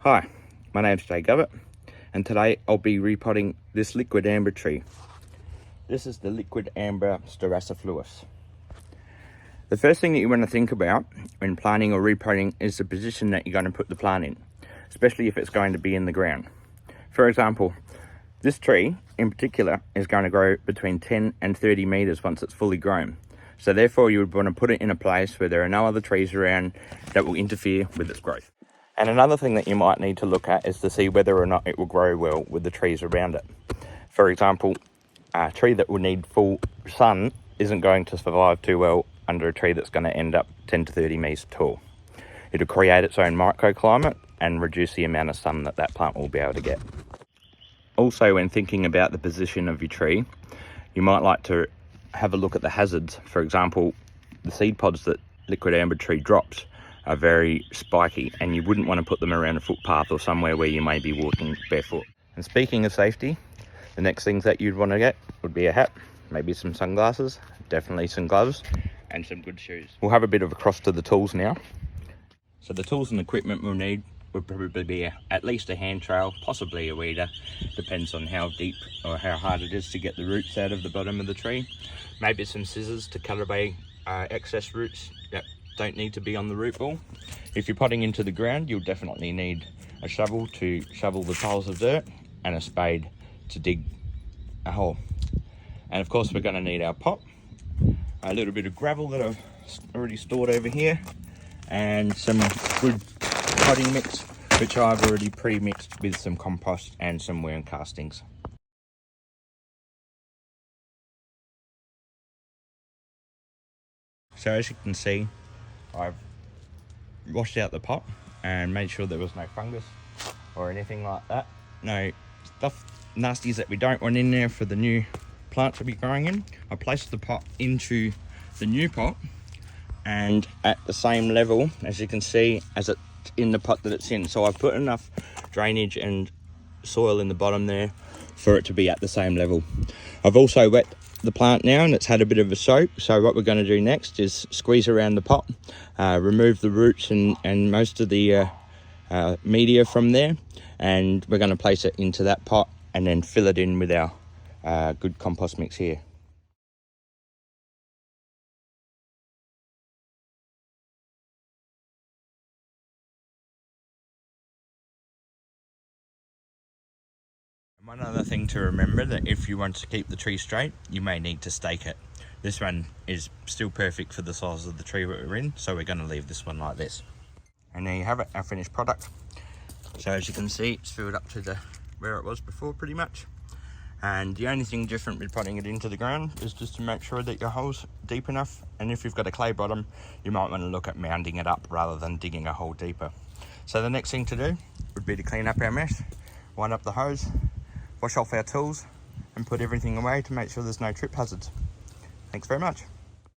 Hi, my name's Jay Govett, and today I'll be repotting this liquid amber tree. This is the liquid amber Staurocyphilus. The first thing that you want to think about when planting or repotting is the position that you're going to put the plant in, especially if it's going to be in the ground. For example, this tree in particular is going to grow between 10 and 30 meters once it's fully grown. So therefore you would want to put it in a place where there are no other trees around that will interfere with its growth. And another thing that you might need to look at is to see whether or not it will grow well with the trees around it. For example, a tree that will need full sun isn't going to survive too well under a tree that's going to end up 10 to 30 meters tall. It'll create its own microclimate and reduce the amount of sun that that plant will be able to get. Also, when thinking about the position of your tree, you might like to have a look at the hazards. For example, the seed pods that liquid amber tree drops are very spiky, and you wouldn't want to put them around a footpath or somewhere where you may be walking barefoot. And speaking of safety, the next things that you'd want to get would be a hat, maybe some sunglasses, definitely some gloves, and some good shoes. We'll have a bit of a cross to the tools now. So the tools and equipment we'll need would probably be at least a hand trail, possibly a weeder. Depends on how deep or how hard it is to get the roots out of the bottom of the tree. Maybe some scissors to cut away excess roots that don't need to be on the root ball. If you're potting into the ground, you'll definitely need a shovel to shovel the piles of dirt and a spade to dig a hole. And of course we're going to need our pot, a little bit of gravel that I've already stored over here, and some good potting mix which I've already pre-mixed with some compost and some worm castings. So as you can see, I've washed out the pot and made sure there was no fungus or anything like that. No stuff nasties that we don't want in there for the new plant to be growing in. I placed the pot into the new pot, and at the same level, as you can see, as it's in the pot that it's in. So I've put enough drainage and soil in the bottom there for it to be at the same level. I've also wet the plant now and it's had a bit of a soak, so what we're going to do next is squeeze around the pot, remove the roots and most of the media from there, and we're going to place it into that pot and then fill it in with our good compost mix here. One other thing to remember, that if you want to keep the tree straight, you may need to stake it. This one is still perfect for the size of the tree that we're in, so we're going to leave this one like this. And there you have it, our finished product. So as you can see, it's filled up to where it was before pretty much. And the only thing different with putting it into the ground is just to make sure that your hole's deep enough, and if you've got a clay bottom, you might want to look at mounding it up rather than digging a hole deeper. So the next thing to do would be to clean up our mess, wind up the hose, wash off our tools and put everything away to make sure there's no trip hazards. Thanks very much.